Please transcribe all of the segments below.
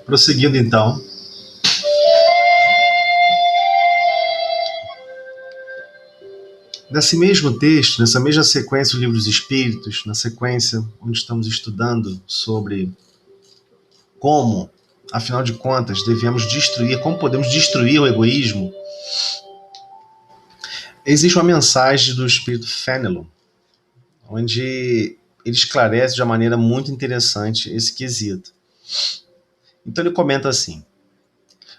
Prosseguindo então, nesse mesmo texto, nessa mesma sequência do Livro dos Espíritos, na sequência onde estamos estudando sobre como, afinal de contas, devemos destruir, como podemos destruir o egoísmo, existe uma mensagem do Espírito Fenelon, onde ele esclarece de uma maneira muito interessante esse quesito. Então ele comenta assim: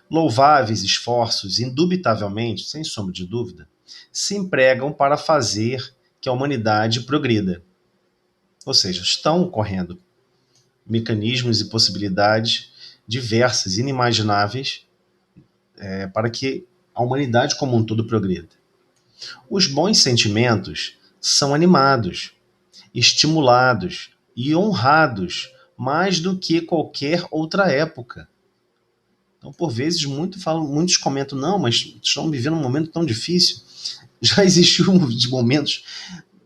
louváveis esforços, indubitavelmente, sem sombra de dúvida, se empregam para fazer que a humanidade progrida. Ou seja, estão ocorrendo mecanismos e possibilidades diversas, inimagináveis, para que a humanidade como um todo progrida. Os bons sentimentos são animados, estimulados e honrados mais do que qualquer outra época. Então, por vezes, muitos comentam, não, mas estamos vivendo um momento tão difícil. Já existiu momentos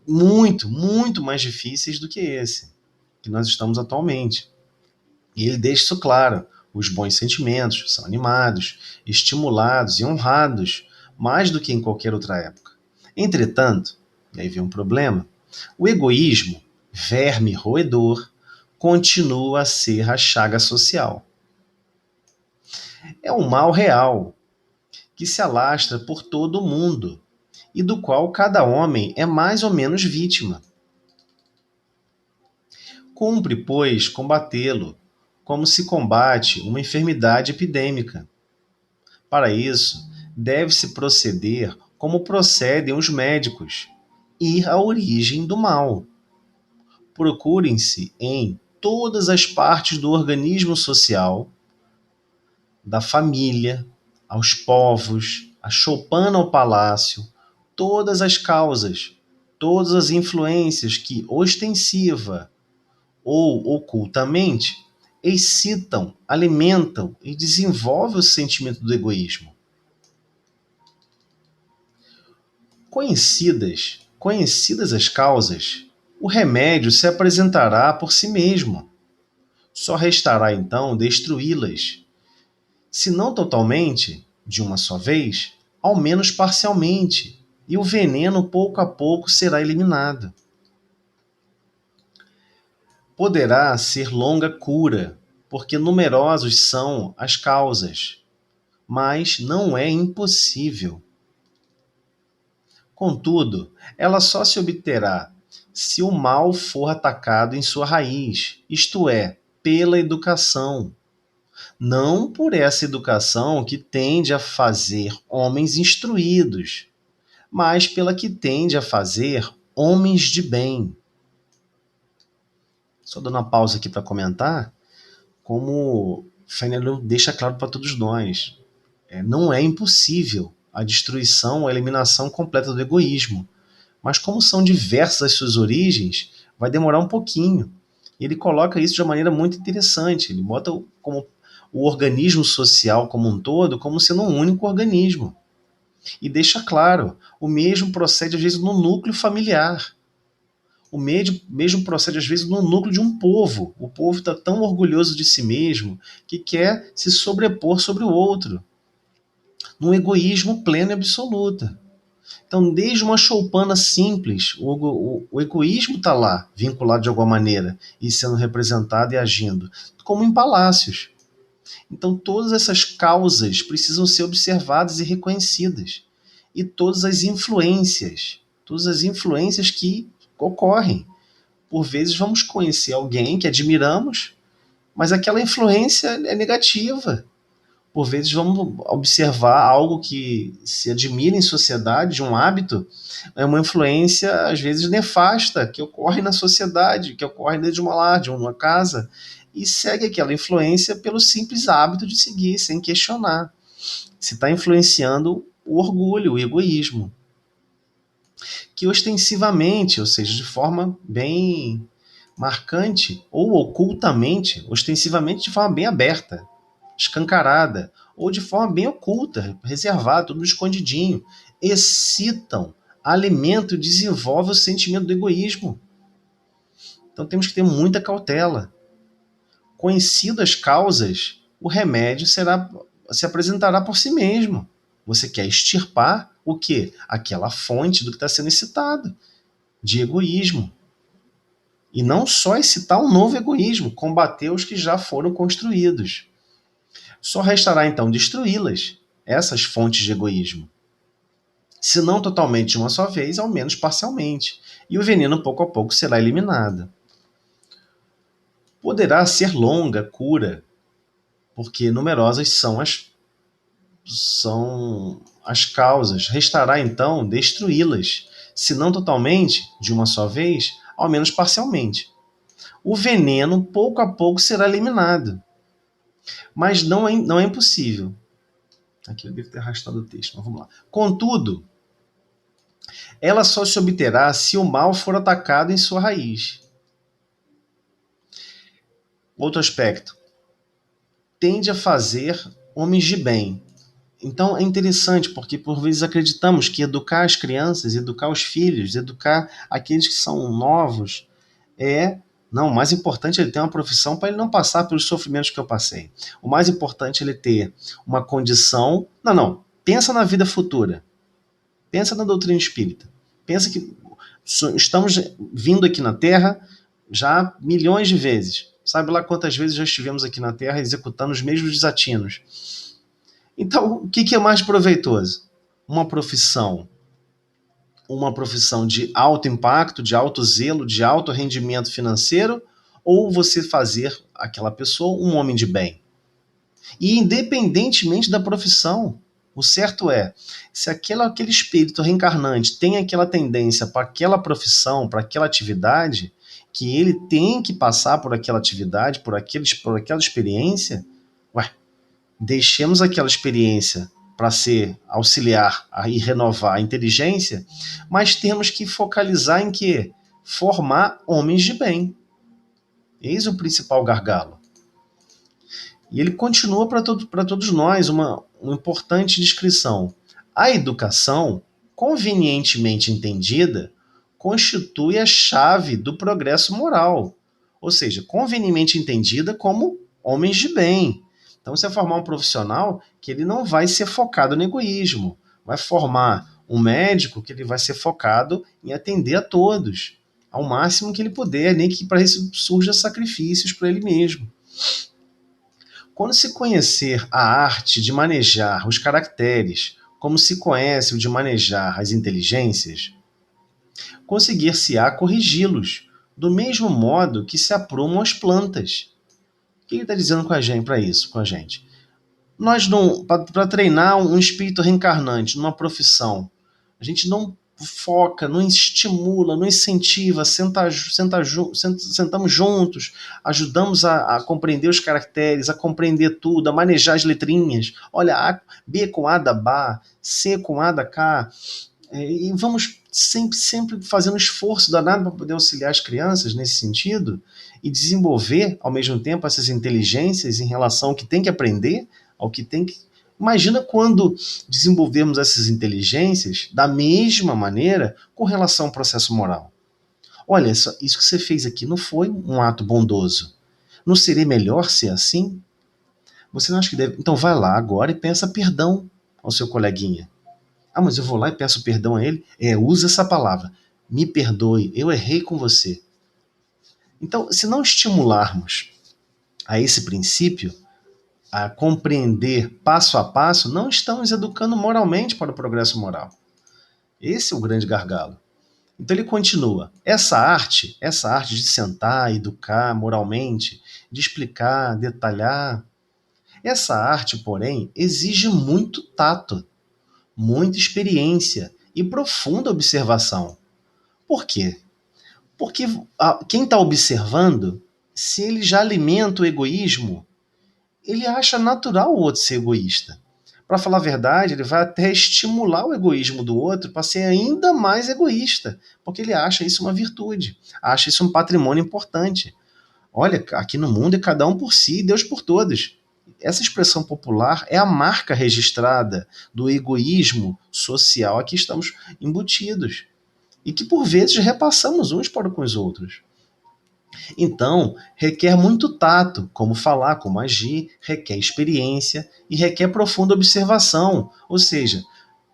muito, muito mais difíceis do que esse, que nós estamos atualmente. E ele deixa isso claro. Os bons sentimentos são animados, estimulados e honrados, mais do que em qualquer outra época. Entretanto, e aí vem um problema, o egoísmo, verme roedor, continua a ser a chaga social. É um mal real, que se alastra por todo o mundo, e do qual cada homem é mais ou menos vítima. Cumpre, pois, combatê-lo, como se combate uma enfermidade epidêmica. Para isso, deve-se proceder como procedem os médicos, ir à origem do mal. Procurem-se em todas as partes do organismo social, da família, aos povos, a choupana ao palácio, todas as causas, todas as influências que ostensiva ou ocultamente excitam, alimentam e desenvolvem o sentimento do egoísmo. Conhecidas as causas, o remédio se apresentará por si mesmo. Só restará então destruí-las, se não totalmente, de uma só vez, ao menos parcialmente, e o veneno pouco a pouco será eliminado. Poderá ser longa cura, porque numerosos são as causas, mas não é impossível. Contudo, ela só se obterá se o mal for atacado em sua raiz, isto é, pela educação. Não por essa educação que tende a fazer homens instruídos, mas pela que tende a fazer homens de bem. Só dando uma pausa aqui para comentar, como Fenelon deixa claro para todos nós, não é impossível a destruição ou a eliminação completa do egoísmo, mas como são diversas as suas origens, vai demorar um pouquinho. Ele coloca isso de uma maneira muito interessante, ele bota como o organismo social como um todo como sendo um único organismo. E deixa claro, o mesmo procede às vezes no núcleo familiar. O mesmo procede às vezes no núcleo de um povo. O povo está tão orgulhoso de si mesmo que quer se sobrepor sobre o outro, num egoísmo pleno e absoluto. Então, desde uma choupana simples, o egoísmo está lá, vinculado de alguma maneira, e sendo representado e agindo, como em palácios. Então, todas essas causas precisam ser observadas e reconhecidas. E todas as influências que ocorrem. Por vezes vamos conhecer alguém que admiramos, mas aquela influência é negativa. Por vezes vamos observar algo que se admira em sociedade, um hábito, é uma influência às vezes nefasta que ocorre na sociedade, que ocorre dentro de uma lar, de uma casa, e segue aquela influência pelo simples hábito de seguir, sem questionar. Se está influenciando o orgulho, o egoísmo, que ostensivamente, ou seja, de forma bem marcante, ou ocultamente, ostensivamente de forma bem aberta, escancarada, ou de forma bem oculta, reservada, tudo escondidinho, excitam, alimentam e desenvolvem o sentimento do egoísmo. Então temos que ter muita cautela. Conhecidas as causas, o remédio se apresentará por si mesmo. Você quer extirpar o quê? Aquela fonte do que está sendo excitado, de egoísmo. E não só excitar um novo egoísmo, combater os que já foram construídos. Só restará então destruí-las, essas fontes de egoísmo. Se não totalmente de uma só vez, ao menos parcialmente. E o veneno pouco a pouco será eliminado. Poderá ser longa a cura, porque numerosas são as causas. Restará então destruí-las, se não totalmente, de uma só vez, ao menos parcialmente. O veneno pouco a pouco será eliminado, mas não é impossível. Aqui eu devo ter arrastado o texto, mas vamos lá. Contudo, ela só se obterá se o mal for atacado em sua raiz. Outro aspecto. Tende a fazer homens de bem. Então é interessante, porque por vezes acreditamos que educar as crianças, educar os filhos, educar aqueles que são novos, não, o mais importante é ele ter uma profissão para ele não passar pelos sofrimentos que eu passei. O mais importante é ele ter uma condição. Não. Pensa na vida futura. Pensa na doutrina espírita. Pensa que estamos vindo aqui na Terra já milhões de vezes. Sabe lá quantas vezes já estivemos aqui na Terra executando os mesmos desatinos. Então, o que é mais proveitoso? Uma profissão de alto impacto, de alto zelo, de alto rendimento financeiro, ou você fazer aquela pessoa um homem de bem? E independentemente da profissão, o certo é, se aquele espírito reencarnante tem aquela tendência para aquela profissão, para aquela atividade, que ele tem que passar por aquela atividade, por aquela experiência, deixemos aquela experiência para ser auxiliar e renovar a inteligência, mas temos que focalizar em quê? Formar homens de bem. Eis o principal gargalo. E ele continua para todos nós uma importante descrição. A educação, convenientemente entendida, constitui a chave do progresso moral. Ou seja, convenientemente entendida como homens de bem. Então você vai formar um profissional que ele não vai ser focado no egoísmo. Vai formar um médico que ele vai ser focado em atender a todos, ao máximo que ele puder, nem que para isso surja sacrifícios para ele mesmo. Quando se conhecer a arte de manejar os caracteres, como se conhece o de manejar as inteligências, conseguir-se-á corrigi-los, do mesmo modo que se aprumam as plantas. O que ele está dizendo com a gente? Nós não, para treinar um espírito reencarnante numa profissão, a gente não foca, não estimula, não incentiva, sentamos juntos, ajudamos a compreender os caracteres, a compreender tudo, a manejar as letrinhas. Olha, B com A da Bá, C com A da Cá, e vamos sempre fazendo esforço danado para poder auxiliar as crianças nesse sentido e desenvolver, ao mesmo tempo, essas inteligências em relação ao que tem que aprender, ao que tem que... Imagina quando desenvolvermos essas inteligências da mesma maneira com relação ao processo moral. Olha, isso que você fez aqui não foi um ato bondoso. Não seria melhor ser assim? Você não acha que deve... Então vai lá agora e peça perdão ao seu coleguinha. Ah, mas eu vou lá e peço perdão a ele? Usa essa palavra. Me perdoe, eu errei com você. Então, se não estimularmos a esse princípio, a compreender passo a passo, não estamos educando moralmente para o progresso moral. Esse é o grande gargalo. Então ele continua. Essa arte de sentar, educar moralmente, de explicar, detalhar, essa arte, porém, exige muito tato, muita experiência e profunda observação. Por quê? Porque quem está observando, se ele já alimenta o egoísmo, ele acha natural o outro ser egoísta. Para falar a verdade, ele vai até estimular o egoísmo do outro para ser ainda mais egoísta, porque ele acha isso uma virtude, acha isso um patrimônio importante. Olha, aqui no mundo é cada um por si, Deus por todos. Essa expressão popular é a marca registrada do egoísmo social a que estamos embutidos e que por vezes repassamos uns para com os outros. Então, requer muito tato, como falar, como agir, requer experiência e requer profunda observação, ou seja,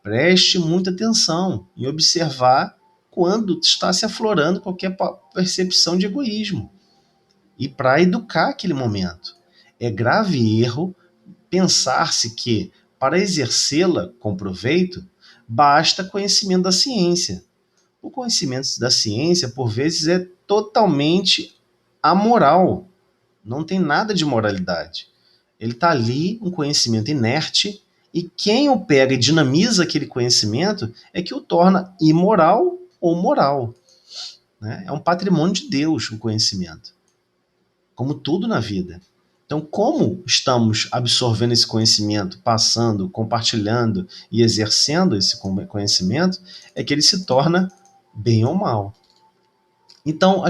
preste muita atenção em observar quando está se aflorando qualquer percepção de egoísmo e para educar aquele momento. É grave erro pensar-se que, para exercê-la com proveito, basta conhecimento da ciência. O conhecimento da ciência, por vezes, é totalmente amoral. Não tem nada de moralidade. Ele está ali, um conhecimento inerte, e quem o pega e dinamiza aquele conhecimento é que o torna imoral ou moral. Né? É um patrimônio de Deus o conhecimento, como tudo na vida. Então, como estamos absorvendo esse conhecimento, passando, compartilhando e exercendo esse conhecimento, é que ele se torna bem ou mal. Então,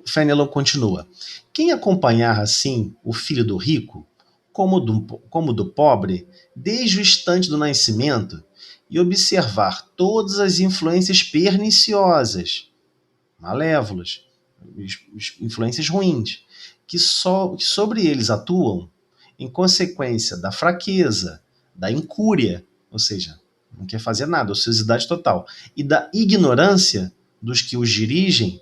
Fenelon continua. Quem acompanhar assim o filho do rico, como do pobre, desde o instante do nascimento, e observar todas as influências perniciosas, malévolas, influências ruins, que sobre eles atuam em consequência da fraqueza, da incúria, ou seja, não quer fazer nada, ociosidade total, e da ignorância dos que os dirigem,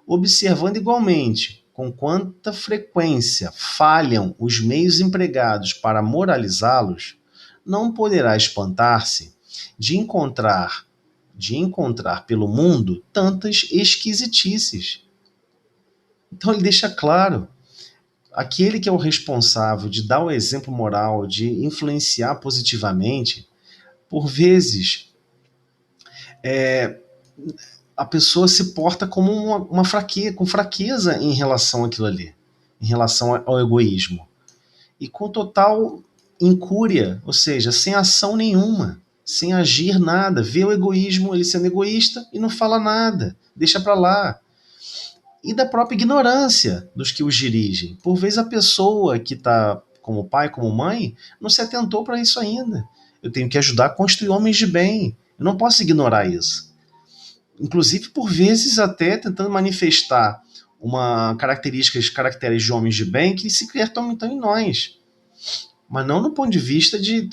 observando igualmente com quanta frequência falham os meios empregados para moralizá-los, não poderá espantar-se de encontrar pelo mundo tantas esquisitices. Então ele deixa claro, aquele que é o responsável de dar o exemplo moral, de influenciar positivamente, por vezes a pessoa se porta como com fraqueza em relação àquilo ali, em relação ao egoísmo. E com total incúria, ou seja, sem ação nenhuma, sem agir nada, vê o egoísmo, ele sendo egoísta e não fala nada, deixa para lá. E da própria ignorância dos que os dirigem. Por vezes a pessoa que está como pai, como mãe, não se atentou para isso ainda. Eu tenho que ajudar a construir homens de bem. Eu não posso ignorar isso. Inclusive, por vezes, até tentando manifestar caracteres de homens de bem que sequer estão em nós. Mas não no ponto de vista de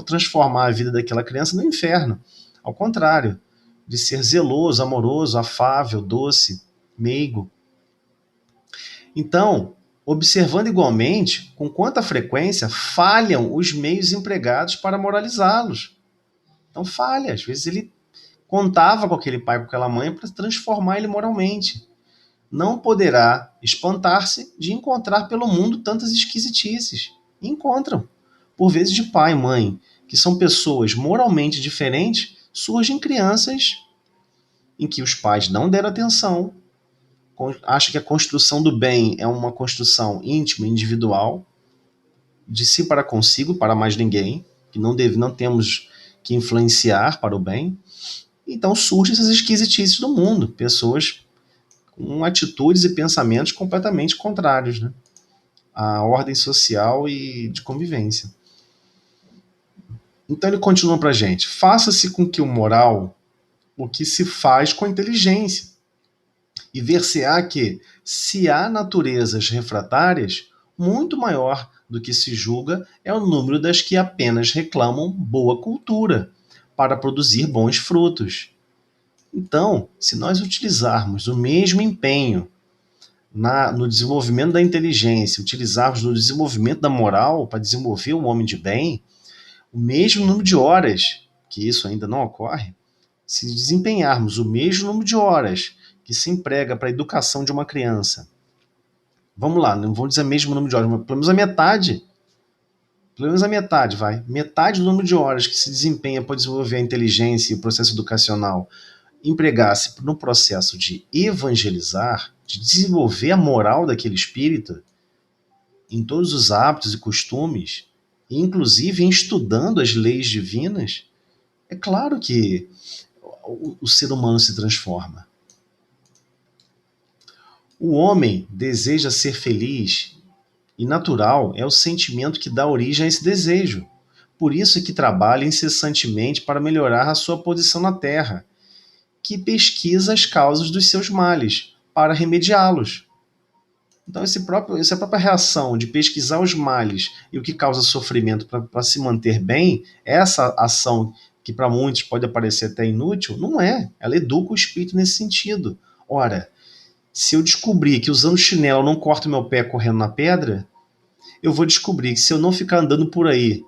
transformar a vida daquela criança no inferno. Ao contrário, de ser zeloso, amoroso, afável, doce, meigo. Então, observando igualmente com quanta frequência falham os meios empregados para moralizá-los. Então falha, às vezes ele contava com aquele pai, com aquela mãe para transformar ele moralmente. Não poderá espantar-se de encontrar pelo mundo tantas esquisitices. E encontram. Por vezes de pai e mãe, que são pessoas moralmente diferentes, surgem crianças em que os pais não deram atenção, acham que a construção do bem é uma construção íntima, individual, de si para consigo, para mais ninguém, que não temos que influenciar para o bem. Então surgem essas esquisitices do mundo, pessoas com atitudes e pensamentos completamente contrários, né, à ordem social e de convivência. Então ele continua para a gente: faça-se com que o moral o que se faz com a inteligência, e ver-se-á que, se há naturezas refratárias, muito maior do que se julga é o número das que apenas reclamam boa cultura para produzir bons frutos. Então, se nós utilizarmos o mesmo empenho no desenvolvimento da inteligência, utilizarmos no desenvolvimento da moral para desenvolver um homem de bem, o mesmo número de horas, que isso ainda não ocorre, se desempenharmos o mesmo número de horas que se emprega para a educação de uma criança, vamos lá, não vou dizer o mesmo número de horas, mas pelo menos a metade, vai. Metade do número de horas que se desempenha para desenvolver a inteligência e o processo educacional empregasse no processo de evangelizar, de desenvolver a moral daquele espírito em todos os hábitos e costumes, inclusive em estudando as leis divinas, é claro que o ser humano se transforma. O homem deseja ser feliz e natural é o sentimento que dá origem a esse desejo. Por isso é que trabalha incessantemente para melhorar a sua posição na Terra, que pesquisa as causas dos seus males, para remediá-los. Então, essa própria reação de pesquisar os males e o que causa sofrimento para se manter bem, essa ação que para muitos pode parecer até inútil, não é. Ela educa o espírito nesse sentido. Ora, se eu descobrir que usando chinelo eu não corto meu pé correndo na pedra, eu vou descobrir que se eu não ficar andando por aí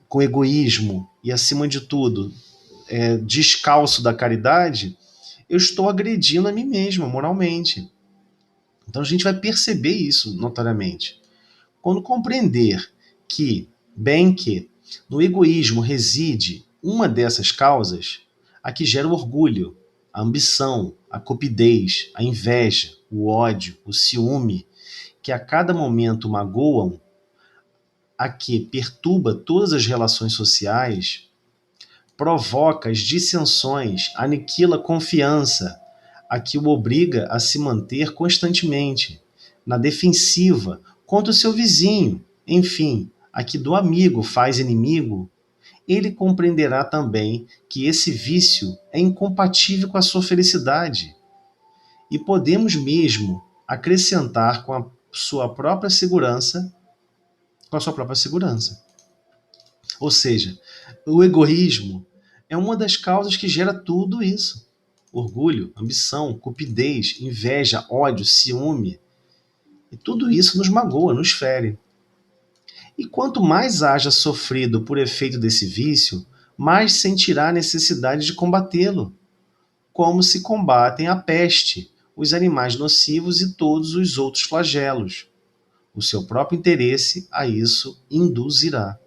com egoísmo e, acima de tudo, descalço da caridade, eu estou agredindo a mim mesmo, moralmente. Então a gente vai perceber isso notoriamente. Quando compreender que, bem que, no egoísmo reside uma dessas causas, a que gera o orgulho, a ambição, a cupidez, a inveja, o ódio, o ciúme, que a cada momento magoam, a que perturba todas as relações sociais, provoca as dissensões, aniquila a confiança, a que o obriga a se manter constantemente na defensiva contra o seu vizinho, enfim, a que do amigo faz inimigo, ele compreenderá também que esse vício é incompatível com a sua felicidade. E podemos mesmo acrescentar com a sua própria segurança, com a sua própria segurança. Ou seja, o egoísmo é uma das causas que gera tudo isso. Orgulho, ambição, cupidez, inveja, ódio, ciúme. E tudo isso nos magoa, nos fere. E quanto mais haja sofrido por efeito desse vício, mais sentirá a necessidade de combatê-lo, como se combatem a peste, os animais nocivos e todos os outros flagelos. O seu próprio interesse a isso induzirá.